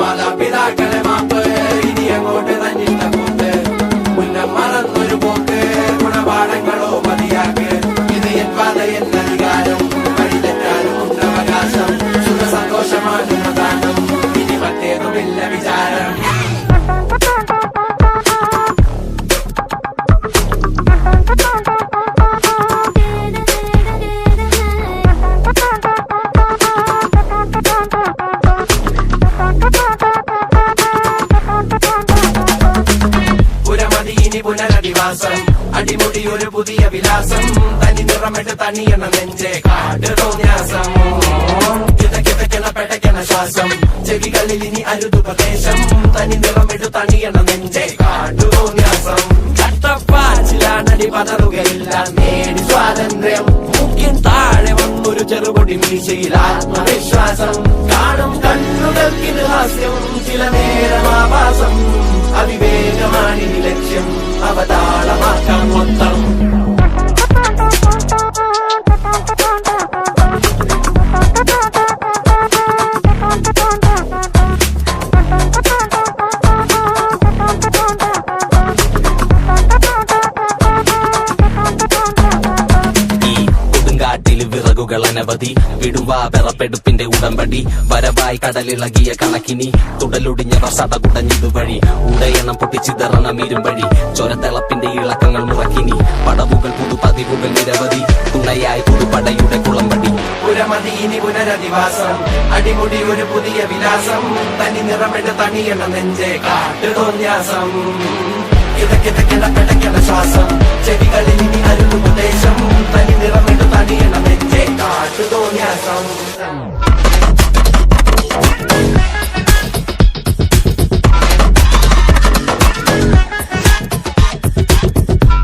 മാതാപിതാക്കളെ മാപ്പ് ഇനി അങ്ങോട്ട് തന്നിട്ട കൂത്ത് മുന്നം മറന്നൊരു പോക്ക് ഗുണപാഠങ്ങളോ മതിയാക്ക് ഇത് എൻ പാത എന്നധികാരം വഴി തെറ്റാനും ഉണ്ടവകാശം സുഖ സന്തോഷമാണ് പ്രധാനം ഇനി മറ്റേതുമില്ല വിചാരം പുനരധിവാസം അടിമുടി ഒരു പുതിയ വിലാസം തനി നിറമിട്ട് തണിയണ നെഞ്ചെ കാട്ടുതോന്യാസം കിതക്കിതക്കണ പെടക്കണ ശ്വാസം ചെവികളിൽ ഇനി അരുതു പ്രദേശം തനി നിറമിട്ട് തണിയണ നെഞ്ചെ കാട്ടുതോന്യാസം ചട്ടപ്പാച്ചിലാണടി പതറുകയില്ല നേടി സ്വാതന്ത്ര്യം മുഖ്യൻ താഴെ വന്നൊരു ചെറുപൊടി മീശയിൽ ആത്മവിശ്വാസം കാണും കണ്ണുകൾക്കിത് ഹാസ്യം ചില നേരം ആഭാസം അവിവേകമാണിനി ലക്ഷ്യം അവതാളമാക്കാം മൊത്തം വിറകുകൾ അനവധി വിടുവാ പിറപ്പെടുപ്പിന്റെ ഉടമ്പടി വരവായി കടലിളകിയ കണക്കിനി തുടലൊടിഞ്ഞവർ സടകുടഞ്ഞിതുവഴി ഉടയണം പൊട്ടിച്ചിതറണം ഇരുമ്പഴി ചൊരത്തിളപ്പിന്റെ ഇളക്കങ്ങൾ മുറക്കിനി പടവുകൾ പുതുപതിവുകൾ നിരവധി തുണയായി പുതുപടയുടെ കുളമ്പടി പുരമതി ഇനി പുനരധിവാസം അടിമുടി ഒരു പുതിയ വിലാസം തനി നിറമിട്ട് തണിയണ നെഞ്ചെ കാട്ടുതോന്യാസം കിതക്കിതക്കണ പെടക്കണ ശ്വാസം ചെവികളിൽ ഇനി അരുതുപദേശം തനി നിറമിട്ട് തണിയണ നെഞ്ചെ കാട്ടുതോന്യാസം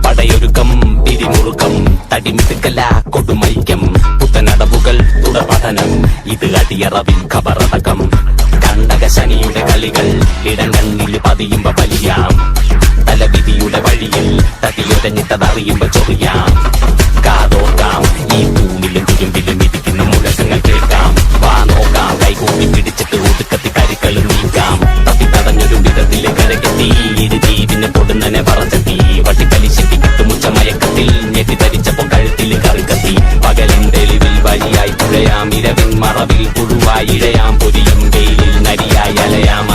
പടയൊരുക്കം പിരിമുറുക്കം തടിമിടുക്കല കൊടുമൈക്കം പുത്തനടവുകൾ തുടർപഠനം ഇത് അടിയറവിൻ ഖബറടക്കം കണ്ടക ശനിയുടെ കളികൾ ഇടം കണ്ണിൽ പതിയുമ്പോ വലിയാം തലവിധിയുടെ വഴിയിൽ തടിയൊരഞ്ഞിട്ടതറിയുമ്പോ ചൊറിയാം കാതോർക്കാം ഈ തൂണിലും തുരുമ്പിലും ഇരിക്കുന്ന മുഴക്കങ്ങൾ കേൾക്കാം വാ നോക്കാം കൈകൂട്ടി പിടിച്ചിട്ട് ഒതുക്കത്തി കരിക്കളും നീക്കാം തപ്പി തടഞ്ഞൊരു വിധത്തിലെ കരകെത്തി ഇരുതീവിനെ പൊടുന്നനെ പറച്ചെത്തി വട്ടിപ്പലിശെത്തി കിട്ടുമുച്ച മയക്കത്തിൽ ഞെട്ടി ധരിച്ചപ്പോ കഴുത്തിൽ കറിക്കത്തി പകലിൻ തെളിവിൽ വഴിയായി തുഴയാം ഇരവിൻ മറവിൽ പുഴുവായി ഇഴയാം പൊരിയും വെയിലിൽ നരിയായി അലയാം